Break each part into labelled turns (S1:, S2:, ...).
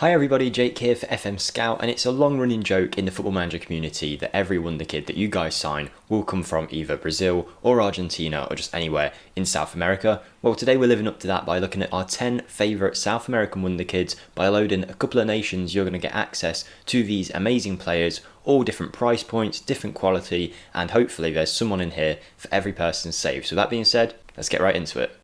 S1: Hi everybody, Jake here for FMSCOUT, and it's a long-running joke in the Football Manager community that every Wonderkid that you guys sign will come from either Brazil or Argentina or just anywhere in South America. Well, today we're living up to that by looking at our 10 favourite South American Wonderkids. By loading a couple of nations, you're going to get access to these amazing players, all different price points, different quality, and hopefully there's someone in here for every person's save. So that being said, let's get right into it.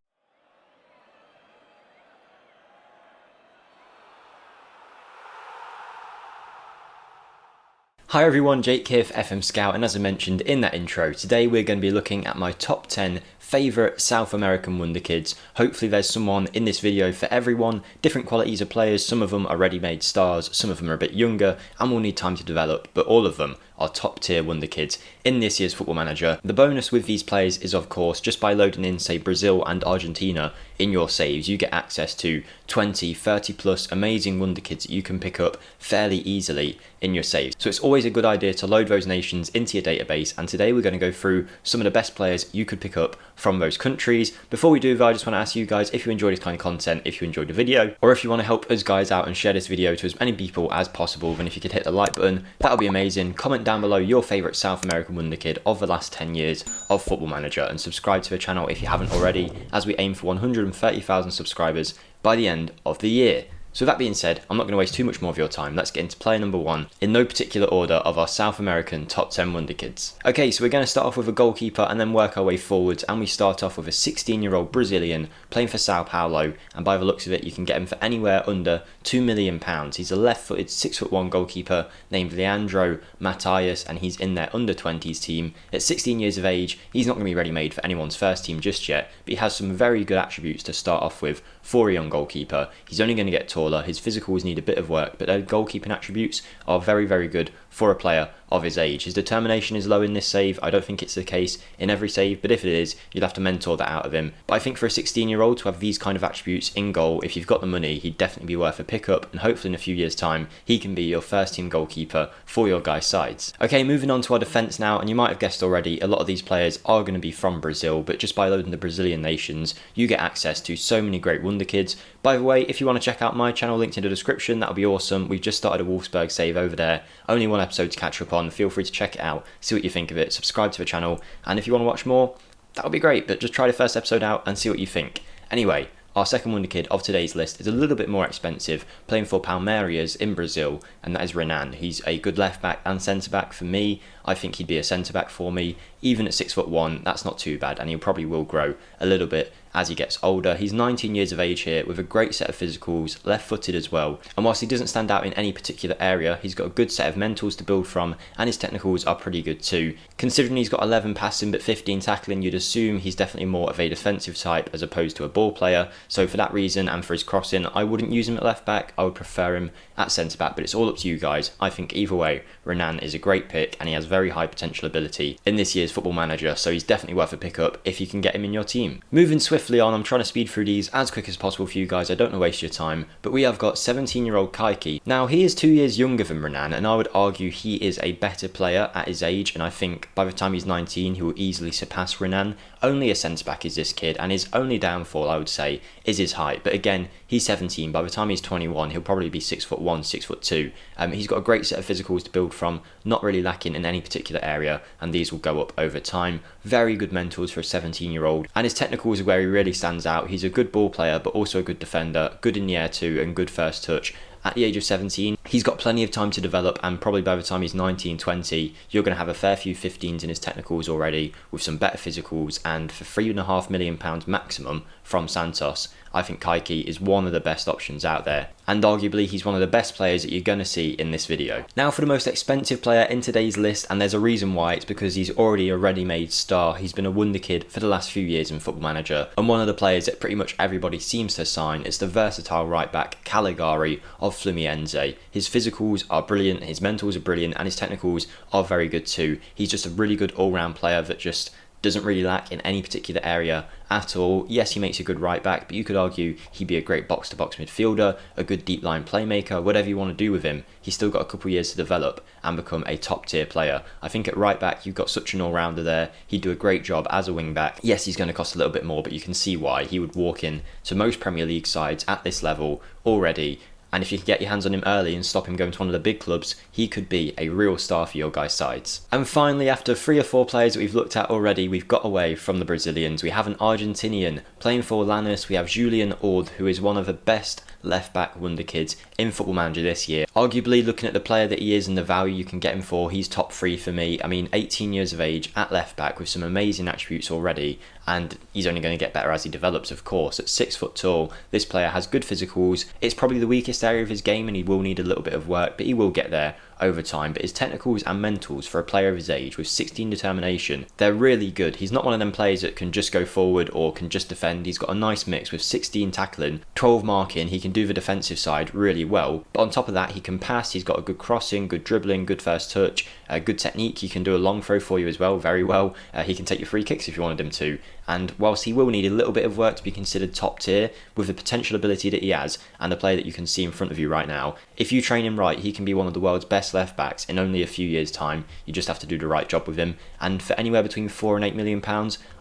S1: Hi everyone, Jake here for FMSCOUT, and as I mentioned in that intro, today we're going to be looking at my top 10 favourite South American Wonderkids. Hopefully there's someone in this video for everyone, different qualities of players. Some of them are ready-made stars, some of them are a bit younger and will need time to develop, but all of them are top tier Wonderkids in this year's Football Manager. The bonus with these players is, of course, just by loading in, say, Brazil and Argentina in your saves, you get access to 20, 30 plus amazing Wonderkids that you can pick up fairly easily in your saves. So it's always a good idea to load those nations into your database, and today we're going to go through some of the best players you could pick up from those countries. Before we do though, I just want to ask you guys if you enjoyed this kind of content, if you enjoyed the video, or if you want to help us guys out and share this video to as many people as possible, then if you could hit the like button, that would be amazing. Comment down below your favourite South American Wonderkid of the last 10 years of Football Manager, and subscribe to the channel if you haven't already, as we aim for 130,000 subscribers by the end of the year. So that being said, I'm not going to waste too much more of your time. Let's get into player number 1 in no particular order of our South American top 10 Wonderkids. Okay, so we're going to start off with a goalkeeper and then work our way forwards, and we start off with a 16-year-old Brazilian playing for Sao Paulo, and by the looks of it you can get him for anywhere under £2 million. He's a left-footed 6'1" goalkeeper named Leandro Mathias, and he's in their under-20s team. At 16 years of age, he's not going to be ready-made for anyone's first team just yet, but he has some very good attributes to start off with for a young goalkeeper. He's only going to get taller, his physicals need a bit of work, but their goalkeeping attributes are very, very good for a player of his age. His determination is low in this save. I don't think it's the case in every save, but if it is, you'd have to mentor that out of him. But I think for a 16-year-old to have these kind of attributes in goal, if you've got the money, he'd definitely be worth a pickup, and hopefully in a few years' time, he can be your first team goalkeeper for your guys' sides. Okay, moving on to our defence now, and you might have guessed already, a lot of these players are going to be from Brazil, but just by loading the Brazilian nations, you get access to so many great Wonderkids. By the way, if you want to check out my channel, linked in the description, that'll be awesome. We've just started a Wolfsburg save over there, only one episode to catch up on. Feel free to check it out, see what you think of it, subscribe to the channel, and if you want to watch more, that would be great, but just try the first episode out and see what you think. Anyway, our second Wonderkid of today's list is a little bit more expensive, playing for Palmeiras in Brazil, and that is Renan. He's a good left back and centre back for me. I think he'd be a centre back for me. Even at 6'1", that's not too bad, and he probably will grow a little bit as he gets older. He's 19 years of age here with a great set of physicals, left-footed as well, and whilst he doesn't stand out in any particular area, he's got a good set of mentals to build from, and his technicals are pretty good too. Considering he's got 11 passing but 15 tackling, you'd assume he's definitely more of a defensive type as opposed to a ball player, so for that reason and for his crossing, I wouldn't use him at left back. I would prefer him at centre back, but it's all up to you guys. I think either way, Renan is a great pick, and he has very high potential ability in this year's Football Manager, so he's definitely worth a pickup if you can get him in your team. Moving swiftly on, I'm trying to speed through these as quick as possible for you guys, I don't want to waste your time, but we have got 17-year-old Kaiki. Now, he is 2 years younger than Renan, and I would argue he is a better player at his age, and I think by the time he's 19, he will easily surpass Renan. Only a centre-back is this kid, and his only downfall, I would say, is his height, but again, he's 17, by the time he's 21, he'll probably be 6'1", 6'2". He's got a great set of physicals to build from, not really lacking in any particular area, and these will go up over time. Very good mentals for a 17-year-old, and his technicals are where he really stands out. He's a good ball player, but also a good defender, good in the air too, and good first touch. At the age of 17, he's got plenty of time to develop, and probably by the time he's 19, 20, you're going to have a fair few 15s in his technicals already, with some better physicals, and for £3.5 million maximum from Santos, I think Kaiki is one of the best options out there, and arguably he's one of the best players that you're going to see in this video. Now for the most expensive player in today's list, and there's a reason why. It's because he's already a ready-made star. He's been a Wonderkid for the last few years in Football Manager, and one of the players that pretty much everybody seems to sign is the versatile right back Calegari of Fluminense. His physicals are brilliant, his mentals are brilliant, and his technicals are very good too. He's just a really good all-round player that just doesn't really lack in any particular area at all. Yes, he makes a good right back, but you could argue he'd be a great box-to-box midfielder, a good deep line playmaker, whatever you want to do with him. He's still got a couple years to develop and become a top-tier player. I think at right back, you've got such an all-rounder there. He'd do a great job as a wing-back. Yes, he's going to cost a little bit more, but you can see why. He would walk in to most Premier League sides at this level already, and if you can get your hands on him early and stop him going to one of the big clubs, he could be a real star for your guys' sides. And finally, after 3 or 4 players that we've looked at already, we've got away from the Brazilians. We have an Argentinian playing for Lanús. We have Julian Aude, who is one of the best left-back wonderkids in Football Manager this year. Arguably, looking at the player that he is and the value you can get him for, he's top 3 for me. I mean, 18 years of age at left-back with some amazing attributes already, and he's only going to get better as he develops, of course. At 6 foot tall, this player has good physicals. It's probably the weakest area of his game and he will need a little bit of work, but he will get there over time. But his technicals and mentals for a player of his age with 16 determination, they're really good. He's not one of them players that can just go forward or can just defend. He's got a nice mix with 16 tackling, 12 marking. He can do the defensive side really well, but on top of that he can pass. He's got a good crossing, good dribbling, good first touch, good technique. He can do a long throw for you as well, very well. He can take your free kicks if you wanted him to. And whilst he will need a little bit of work to be considered top tier, with the potential ability that he has and the player that you can see in front of you right now, if you train him right, he can be one of the world's best left backs in only a few years' time. You just have to do the right job with him. And for anywhere between £4 and £8 million,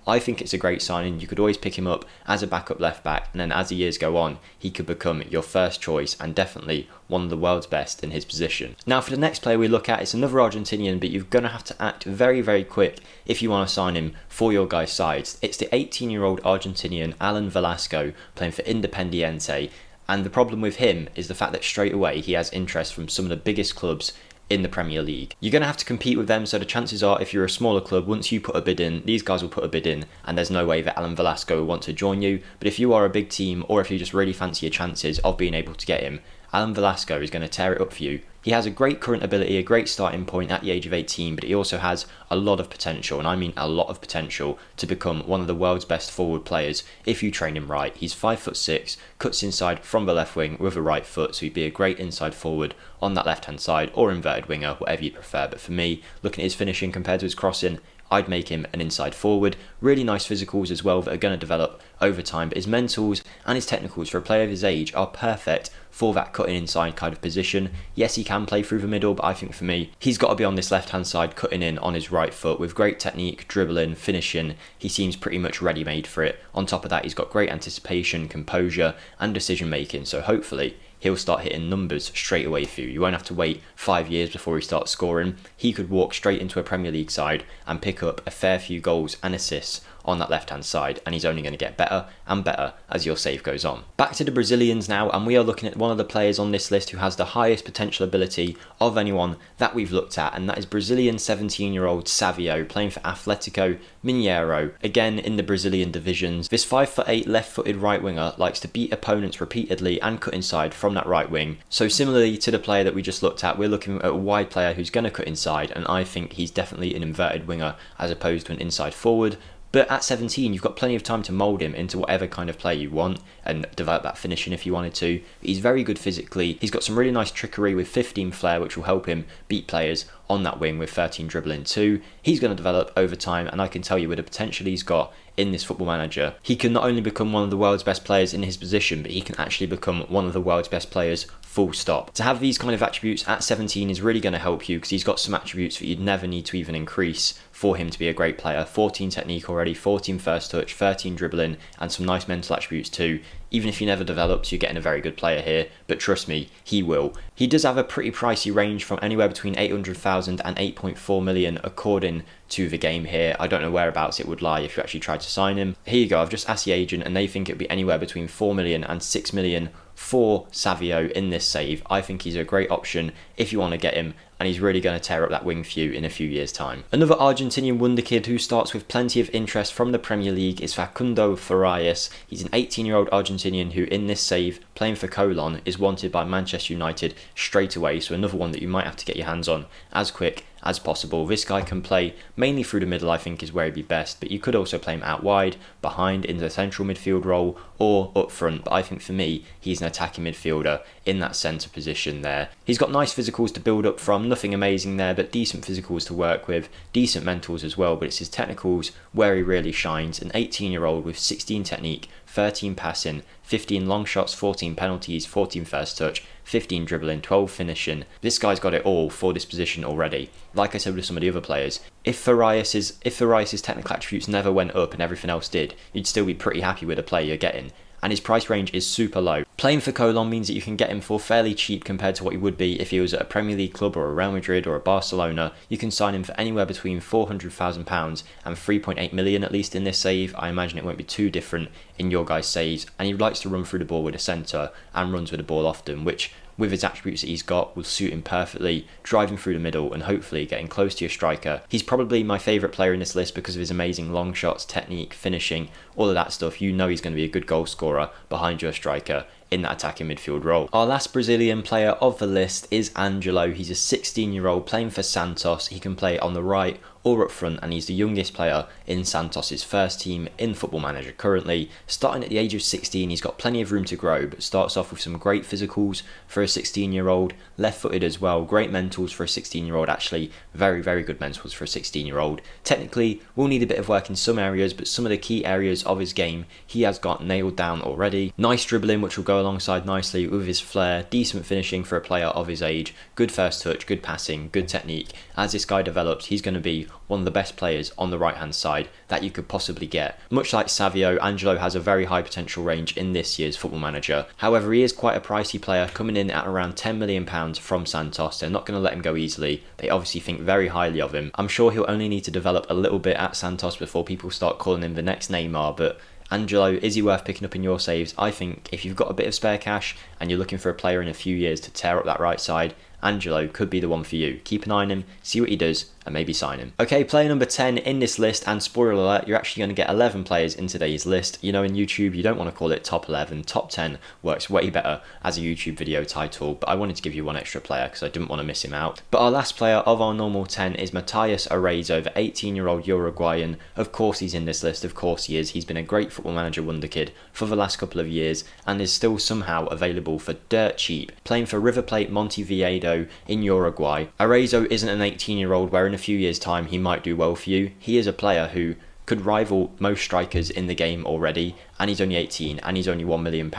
S1: I think it's a great signing. You could always pick him up as a backup left back, and then as the years go on, he could become your first choice and definitely one of the world's best in his position. Now for the next player we look at, it's another Argentinian, but you're going to have to act very, very quick if you want to sign him for your guys' sides. It's the 18-year-old Argentinian Alan Velasco playing for Independiente, and the problem with him is the fact that straight away he has interest from some of the biggest clubs in the Premier League. You're going to have to compete with them, so the chances are if you're a smaller club, once you put a bid in, these guys will put a bid in, and there's no way that Alan Velasco will want to join you. But if you are a big team, or if you just really fancy your chances of being able to get him, Alan Velasco is going to tear it up for you. He has a great current ability, a great starting point at the age of 18, but he also has a lot of potential, and I mean a lot of potential, to become one of the world's best forward players if you train him right. He's 5'6", cuts inside from the left wing with a right foot, so he'd be a great inside forward on that left hand side, or inverted winger, whatever you prefer. But for me, looking at his finishing compared to his crossing, I'd make him an inside forward. Really nice physicals as well that are going to develop over time, but his mentals and his technicals for a player of his age are perfect for that cutting inside kind of position. Yes, he can play through the middle, but I think for me, he's got to be on this left hand side cutting in on his right foot with great technique, dribbling, finishing. He seems pretty much ready made for it. On top of that, he's got great anticipation, composure and decision making, so hopefully he'll start hitting numbers straight away for you. You won't have to wait 5 years before he starts scoring. He could walk straight into a Premier League side and pick up a fair few goals and assists on that left hand side, and he's only going to get better and better as your save goes on. Back to the Brazilians now, and we are looking at one of the players on this list who has the highest potential ability of anyone that we've looked at, and that is Brazilian 17-year-old Savio playing for Atletico Mineiro, again in the Brazilian divisions. This 5'8" left-footed right winger likes to beat opponents repeatedly and cut inside from that right wing. So similarly to the player that we just looked at, we're looking at a wide player who's going to cut inside, and I think he's definitely an inverted winger as opposed to an inside forward. But at 17, you've got plenty of time to mould him into whatever kind of player you want and develop that finishing if you wanted to. He's very good physically. He's got some really nice trickery with 15 flair, which will help him beat players on that wing with 13 dribbling too. He's going to develop over time, and I can tell you with the potential he's got in this Football Manager, he can not only become one of the world's best players in his position, but he can actually become one of the world's best players full stop. To have these kind of attributes at 17 is really going to help you because he's got some attributes that you'd never need to even increase for him to be a great player. 14 technique already, 14 first touch, 13 dribbling, and some nice mental attributes too. Even if he never develops, you're getting a very good player here, but trust me, he will. He does have a pretty pricey range from anywhere between 800,000 and 8.4 million according to the game here. I don't know whereabouts it would lie if you actually tried to sign him. Here you go, I've just asked the agent and they think it'd be anywhere between 4 million and 6 million for Savio in this save. I think he's a great option if you want to get him, and he's really going to tear up that wing for you in a few years' time. Another Argentinian wonderkid who starts with plenty of interest from the Premier League is Facundo Farias. He's an 18-year-old Argentinian who, in this save, playing for Colon, is wanted by Manchester United straight away, so another one that you might have to get your hands on as quick as possible. This guy can play mainly through the middle, I think is where he'd be best, but you could also play him out wide, behind, in the central midfield role, or up front. But I think for me, he's an attacking midfielder in that centre position there. He's got nice physicals to build up from, nothing amazing there, but decent physicals to work with, decent mentals as well, but it's his technicals where he really shines. An 18-year-old with 16 technique, 13 passing, 15 long shots, 14 penalties, 14 first touch, 15 dribbling, 12 finishing. This guy's got it all for this position already. Like I said with some of the other players, if Farias's technical attributes never went up and everything else did, you'd still be pretty happy with the player you're getting. and his price range is super low. Playing for Colon means that you can get him for fairly cheap compared to what he would be if he was at a Premier League club or a Real Madrid or a Barcelona. You can sign him for anywhere between £400,000 and 3.8 million at least in this save. I imagine it won't be too different in your guys' saves, and he likes to run through the ball with a centre and runs with the ball often, which with his attributes that he's got will suit him perfectly, driving through the middle and hopefully getting close to your striker. He's probably my favourite player in this list because of his amazing long shots, technique, finishing, all of that stuff. You know he's going to be a good goal scorer behind your striker in that attacking midfield role. Our last Brazilian player of the list is Angelo. He's a 16-year-old playing for Santos. He can play on the right or up front, and he's the youngest player in Santos's first team in Football Manager currently. Starting at the age of 16, he's got plenty of room to grow, but starts off with some great physicals for a 16-year-old, left-footed as well, great mentals for a 16-year-old, actually very, very good mentals for a 16-year-old. Technically, will need a bit of work in some areas, but some of the key areas of his game he has got nailed down already. Nice dribbling, which will go alongside nicely with his flair, decent finishing for a player of his age, good first touch, good passing, good technique. As this guy develops, he's going to be one of the best players on the right hand side that you could possibly get. Much like Savio, Angelo has a very high potential range in this year's Football Manager. However, he is quite a pricey player, coming in at around £10 million from Santos. They're not going to let him go easily. They obviously think very highly of him. I'm sure he'll only need to develop a little bit at Santos before people start calling him the next Neymar, but Angelo, is he worth picking up in your saves? I think if you've got a bit of spare cash and you're looking for a player in a few years to tear up that right side, Angelo could be the one for you. Keep an eye on him, see what he does, and maybe sign him. Okay, player number 10 in this list, and spoiler alert, you're actually going to get 11 players in today's list. You know, in YouTube, you don't want to call it top 11. Top 10 works way better as a YouTube video title, but I wanted to give you one extra player because I didn't want to miss him out. But our last player of our normal 10 is Matias Arezo, the 18-year-old Uruguayan. Of course he's in this list, of course he is. He's been a great Football Manager Wonderkid for the last couple of years and is still somehow available for dirt cheap. Playing for River Plate Montevideo in Uruguay. Arezo isn't an 18-year-old where in a few years' time he might do well for you. He is a player who could rival most strikers in the game already, and he's only 18 and he's only £1 million.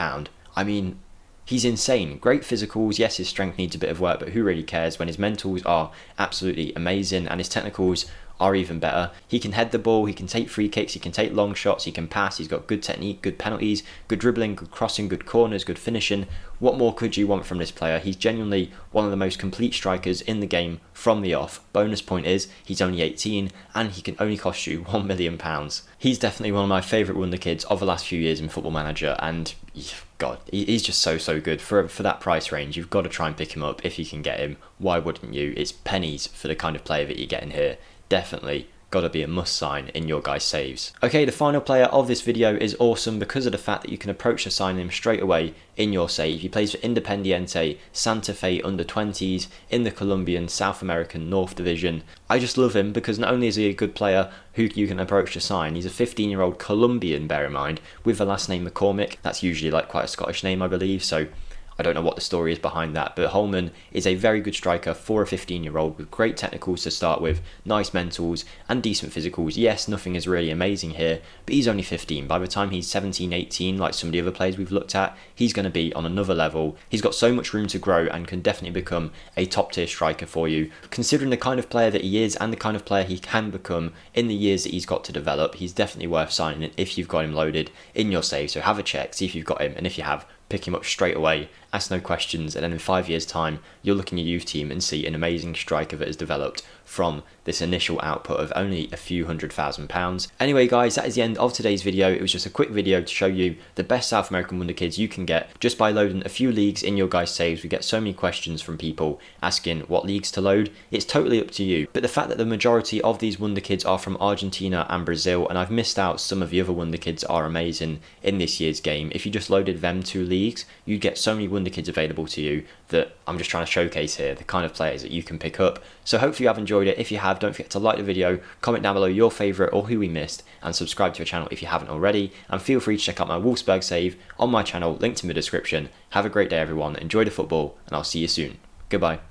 S1: I mean, he's insane. Great physicals. Yes, his strength needs a bit of work, but who really cares when his mentals are absolutely amazing and his technicals are even better. He can head the ball, he can take free kicks, he can take long shots, he can pass, he's got good technique, good penalties, good dribbling, good crossing, good corners, good finishing. What more could you want from this player? He's genuinely one of the most complete strikers in the game from the off. Bonus point is, he's only 18 and he can only cost you £1 million. He's definitely one of my favourite Wonderkids of the last few years in Football Manager, and God, he's just so good. For that price range, you've got to try and pick him up if you can get him. Why wouldn't you? It's pennies for the kind of player that you're getting here. Definitely got to be a must sign in your guys' saves. Okay, the final player of this video is awesome because of the fact that you can approach to sign him straight away in your save. He plays for Independiente Santa Fe under 20s in the Colombian South American North Division. I just love him because not only is he a good player who you can approach to sign, he's a 15-year-old Colombian, bear in mind, with the last name McCormick. That's usually like quite a Scottish name, I believe, so I don't know what the story is behind that, but Holman is a very good striker for a 15-year-old with great technicals to start with, nice mentals and decent physicals. Yes, nothing is really amazing here, but he's only 15. By the time he's 17, 18, like some of the other players we've looked at, he's going to be on another level. He's got so much room to grow and can definitely become a top-tier striker for you. Considering the kind of player that he is and the kind of player he can become in the years that he's got to develop, he's definitely worth signing it if you've got him loaded in your save. So have a check, see if you've got him, and if you have, pick him up straight away, ask no questions, and then in 5 years' time, you'll look in your youth team and see an amazing striker that has developed from this initial output of only a few £100,000. Anyway guys, that is the end of today's video. It was just a quick video to show you the best South American Wonderkids you can get just by loading a few leagues in your guys' saves. We get so many questions from people asking what leagues to load. It's totally up to you, but the fact that the majority of these Wonderkids are from Argentina and Brazil, and I've missed out some of the other Wonderkids are amazing in this year's game. If you just loaded them two leagues, you'd get so many Wonderkids available to you that I'm just trying to showcase here the kind of players that you can pick up. So hopefully you have enjoyed it. If you have, don't forget to like the video, comment down below your favourite or who we missed, and subscribe to our channel if you haven't already, and feel free to check out my Wolfsburg save on my channel, linked in the description. Have a great day everyone, enjoy the football, and I'll see you soon. Goodbye.